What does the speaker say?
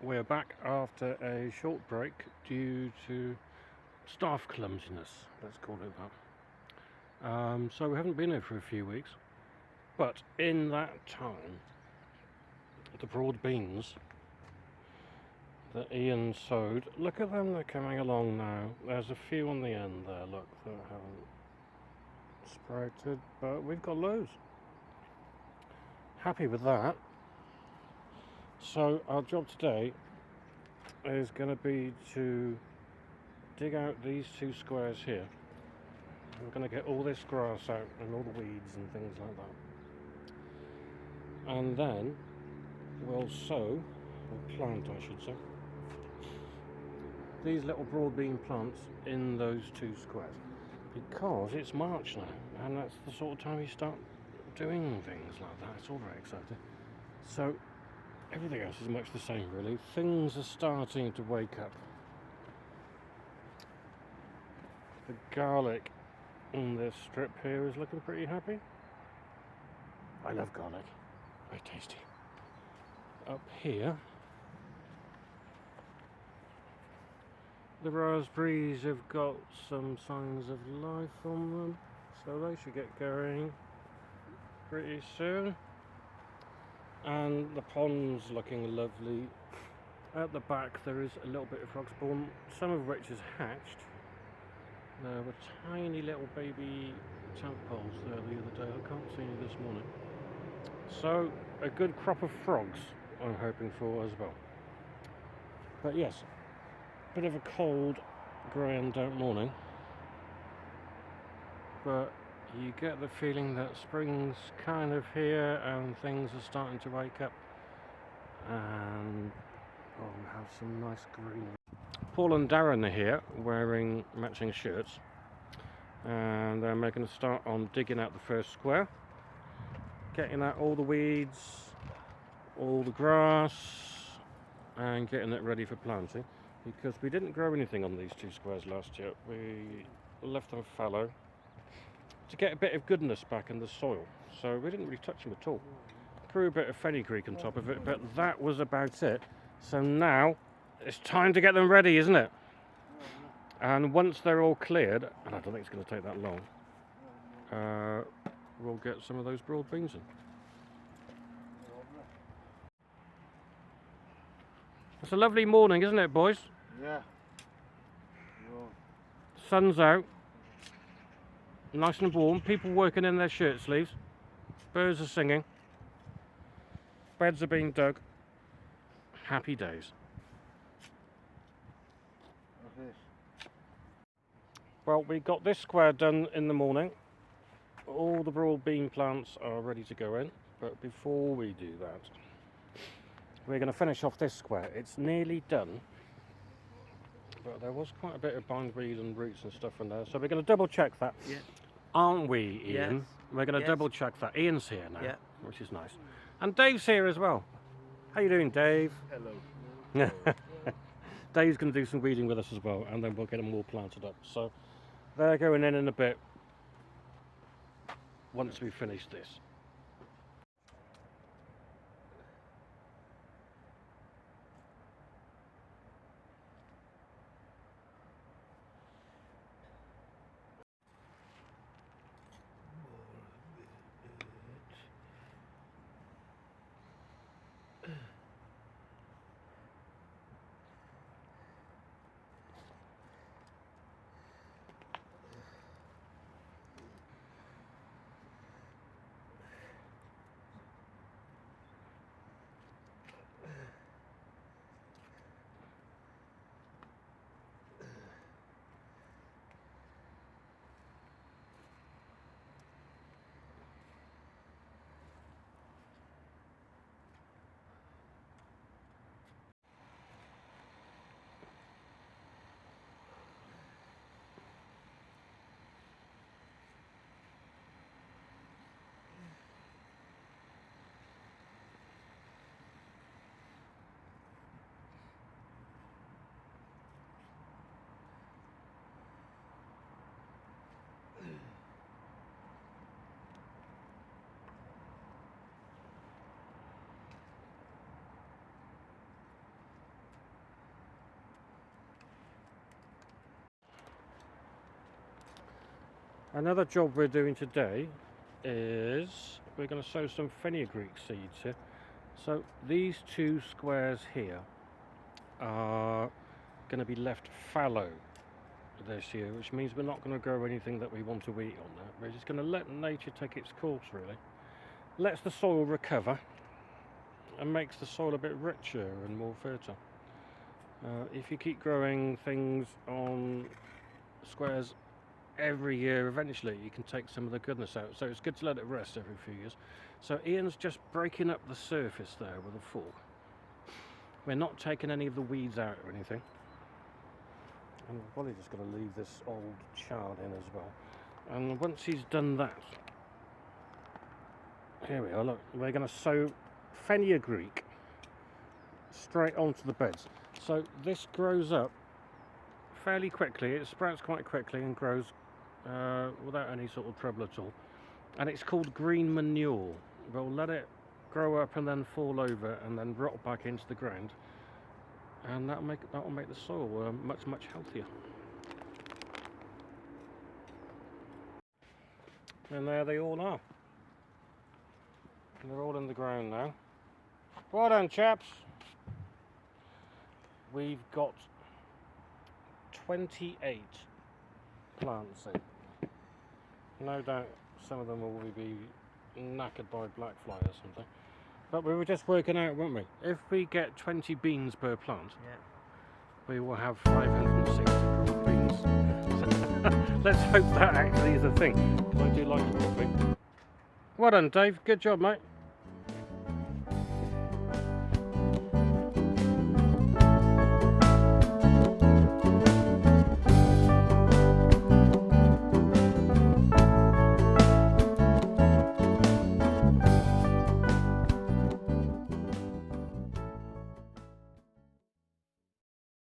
we're back after a short break due to staff clumsiness, let's call it that. So we haven't been here for a few weeks, but in that time, the broad beans that Ian sowed, look at them, they're coming along now. There's a few on the end there, look, that haven't sprouted, but we've got loads. Happy with that. So our job today is going to be to dig out these 2 squares here. We're going to get all this grass out and all the weeds and things like that. And then we'll sow, or plant I should say, these little broad bean plants in those 2 squares. Because it's March now, and that's the sort of time you start doing things like that. It's all very exciting. So everything else is much the same really. Things are starting to wake up. The garlic in this strip here is looking pretty happy. I love garlic, very tasty. Up here, the raspberries have got some signs of life on them, so they should get going pretty soon. And the pond's looking lovely. At the back there is a little bit of frog spawn, some of which is hatched. There were tiny little baby tadpoles there the other day, I can't see any this morning. So a good crop of frogs I'm hoping for as well. But yes, bit of a cold, grey and damp morning, but you get the feeling that spring's kind of here and things are starting to wake up, and we have some nice green. Paul and Darren are here wearing matching shirts, and they're making a start on digging out the first square, getting out all the weeds, all the grass, and getting it ready for planting, because we didn't grow anything on these 2 squares last year. We left them fallow to get a bit of goodness back in the soil, so we didn't really touch them at all. Threw a bit of fenugreek on top of it, but that was about it. So now it's time to get them ready, isn't it? And once they're all cleared, and I don't think it's going to take that long, we'll get some of those broad beans in. It's a lovely morning, isn't it, boys? Yeah. Sun's out, nice and warm, people working in their shirt sleeves, birds are singing, beds are being dug, happy days. Well, we got this square done in the morning. All the broad bean plants are ready to go in, but before we do that, we're going to finish off this square. It's nearly done, but there was quite a bit of bindweed and roots and stuff in there, so we're going to double check that. Yeah. Aren't we, Ian? Yes. We're going to Yes. double check that. Ian's here now, Yeah. which is nice. And Dave's here as well. How you doing, Dave? Hello. Dave's going to do some weeding with us as well, and then we'll get them all planted up. So they're going in a bit once we finish this. Another job we're doing today is we're going to sow some fenugreek seeds here. So these 2 squares here are going to be left fallow this year, which means we're not going to grow anything that we want to eat on there. We're just going to let nature take its course, really. Lets the soil recover and makes the soil a bit richer and more fertile. If you keep growing things on squares every year, eventually you can take some of the goodness out. So it's good to let it rest every few years. So Ian's just breaking up the surface there with a fork. We're not taking any of the weeds out or anything. And we're probably just going to leave this old chard in as well. And once he's done that, here we are, look, we're going to sow fenugreek straight onto the beds. So this grows up fairly quickly, it sprouts quite quickly and grows without any sort of trouble at all. And it's called green manure. We'll let it grow up and then fall over and then rot back into the ground. And that will make the soil much healthier. And there they all are. And they're all in the ground now. Well done, chaps. We've got 28 plants in. No doubt some of them will be knackered by black fly or something. But we were just working out, weren't we? If we get 20 beans per plant, we will have 560 green beans. Let's hope that actually is a thing. I do like the thing. Well done, Dave. Good job, mate.